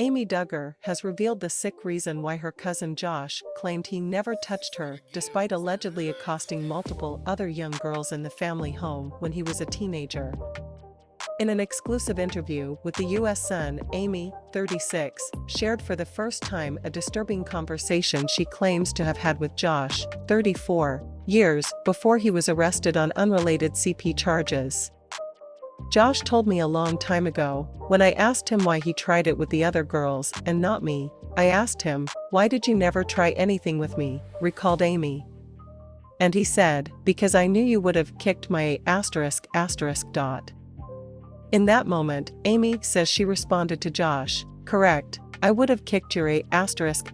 Amy Duggar has revealed the sick reason why her cousin Josh claimed he never touched her despite allegedly accosting multiple other young girls in the family home when he was a teenager. In an exclusive interview with the U.S. Sun, Amy, 36, shared for the first time a disturbing conversation she claims to have had with Josh, 34, years before he was arrested on unrelated CP charges. Josh told me a long time ago, when I asked him why he tried it with the other girls and not me, I asked him, "Why did you never try anything with me?" recalled Amy. And he said, "Because I knew you would have kicked my asterisk. In that moment, Amy says she responded to Josh, "Correct, I would have kicked your asterisk.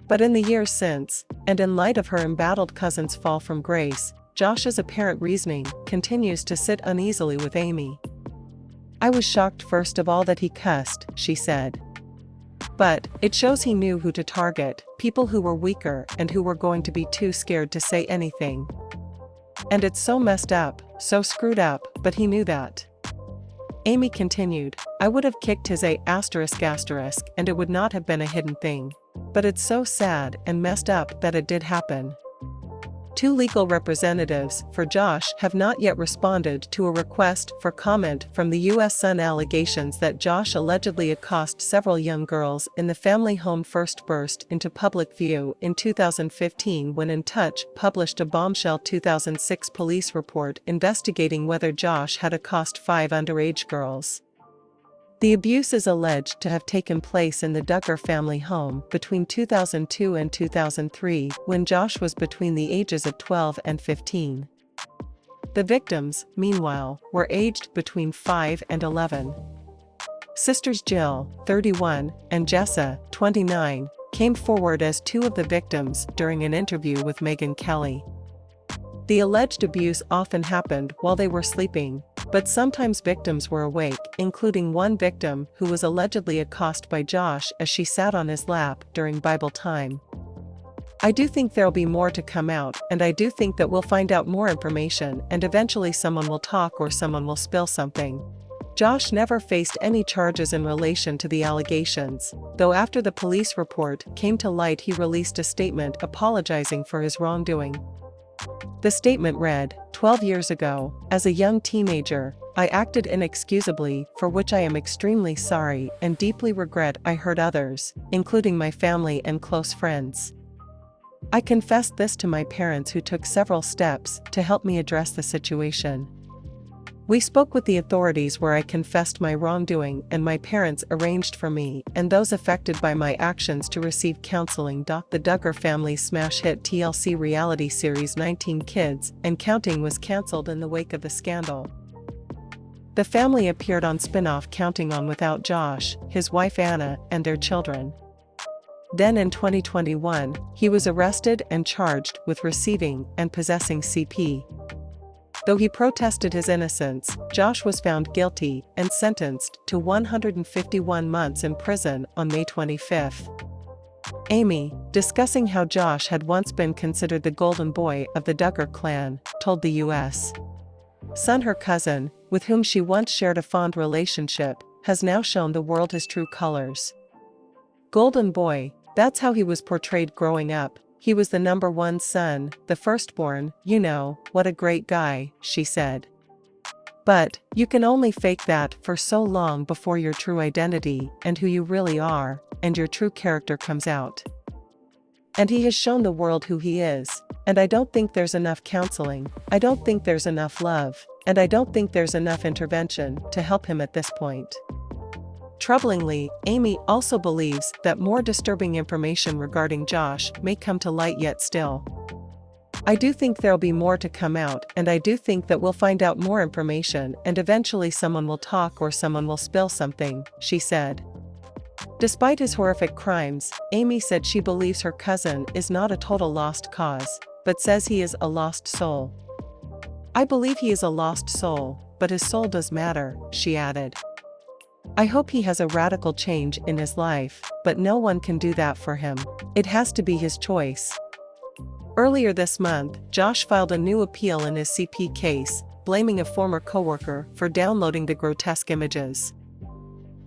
But in the years since, and in light of her embattled cousin's fall from grace, Josh's apparent reasoning continues to sit uneasily with Amy. I was shocked first of all that he cussed," she said. "But it shows he knew who to target, people who were weaker and who were going to be too scared to say anything. And it's so messed up, so screwed up, but he knew that." Amy continued, "I would have kicked his asterisk and it would not have been a hidden thing. But it's so sad and messed up that it did happen." Two legal representatives for Josh have not yet responded to a request for comment from the U.S. Sun allegations that Josh allegedly accosted several young girls in the family home first burst into public view in 2015 when In Touch published a bombshell 2006 police report investigating whether Josh had accosted 5 underage girls. The abuse is alleged to have taken place in the Duggar family home between 2002 and 2003, when Josh was between the ages of 12 and 15. The victims, meanwhile, were aged between 5 and 11. Sisters Jill, 31, and Jessa, 29, came forward as two of the victims during an interview with Megyn Kelly. The alleged abuse often happened while they were sleeping, but sometimes victims were awake, including one victim who was allegedly accosted by Josh as she sat on his lap during Bible time. "I do think there'll be more to come out, and I do think that we'll find out more information and eventually someone will talk or someone will spill something." Josh never faced any charges in relation to the allegations, though after the police report came to light he released a statement apologizing for his wrongdoing. The statement read, "12 years ago, as a young teenager, I acted inexcusably, for which I am extremely sorry and deeply regret I hurt others, including my family and close friends. I confessed this to my parents who took several steps to help me address the situation. We spoke with the authorities where I confessed my wrongdoing and my parents arranged for me and those affected by my actions to receive counseling." The Duggar family's smash hit TLC reality series 19 Kids and Counting was cancelled in the wake of the scandal. The family appeared on spin-off Counting On without Josh, his wife Anna, and their children. Then in 2021, he was arrested and charged with receiving and possessing CP. Though he protested his innocence, Josh was found guilty and sentenced to 151 months in prison on May 25. Amy, discussing how Josh had once been considered the golden boy of the Duggar clan, told the U.S. Sun her cousin, with whom she once shared a fond relationship, has now shown the world his true colors. "Golden boy, that's how he was portrayed growing up. He was the number one son, the firstborn, you know, what a great guy," she said. "But you can only fake that for so long before your true identity and who you really are, and your true character comes out. And he has shown the world who he is, and I don't think there's enough counseling, I don't think there's enough love, and I don't think there's enough intervention to help him at this point." Troublingly, Amy also believes that more disturbing information regarding Josh may come to light yet still. "I do think there'll be more to come out and I do think that we'll find out more information and eventually someone will talk or someone will spill something," she said. Despite his horrific crimes, Amy said she believes her cousin is not a total lost cause, but says he is a lost soul. "I believe he is a lost soul, but his soul does matter," she added. "I hope he has a radical change in his life, but no one can do that for him. It has to be his choice." Earlier this month, Josh filed a new appeal in his CP case, blaming a former coworker for downloading the grotesque images.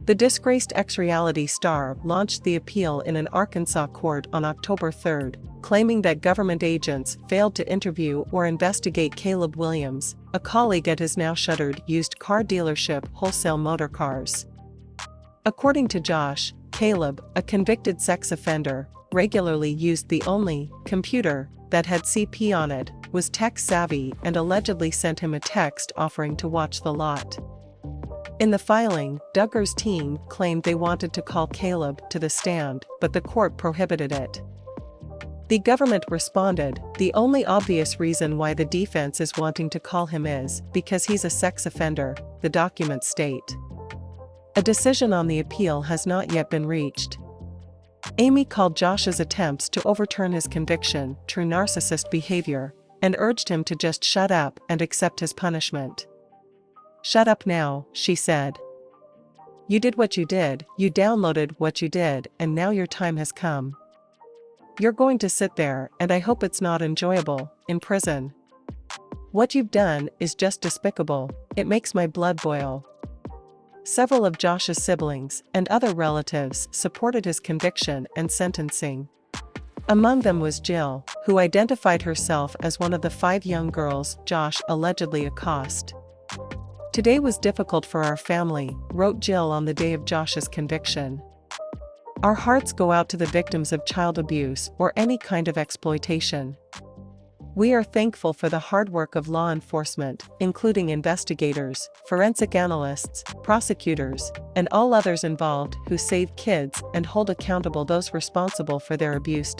The disgraced ex-reality star launched the appeal in an Arkansas court on October 3, claiming that government agents failed to interview or investigate Caleb Williams, a colleague at his now shuttered used car dealership Wholesale Motor Cars. According to Josh, Caleb, a convicted sex offender, regularly used the only computer that had CP on it, was tech-savvy, and allegedly sent him a text offering to watch the lot. In the filing, Duggar's team claimed they wanted to call Caleb to the stand, but the court prohibited it. The government responded, "The only obvious reason why the defense is wanting to call him is because he's a sex offender," the documents state. A decision on the appeal has not yet been reached. Amy called Josh's attempts to overturn his conviction true narcissist behavior, and urged him to just shut up and accept his punishment. "Shut up now," she said. "You did what you did, you downloaded what you did, and now your time has come. You're going to sit there, and I hope it's not enjoyable, in prison. What you've done is just despicable, it makes my blood boil." Several of Josh's siblings and other relatives supported his conviction and sentencing. Among them was Jill, who identified herself as one of the 5 young girls Josh allegedly accosted. "Today was difficult for our family," wrote Jill on the day of Josh's conviction. "Our hearts go out to the victims of child abuse or any kind of exploitation. We are thankful for the hard work of law enforcement, including investigators, forensic analysts, prosecutors, and all others involved who save kids and hold accountable those responsible for their abuse."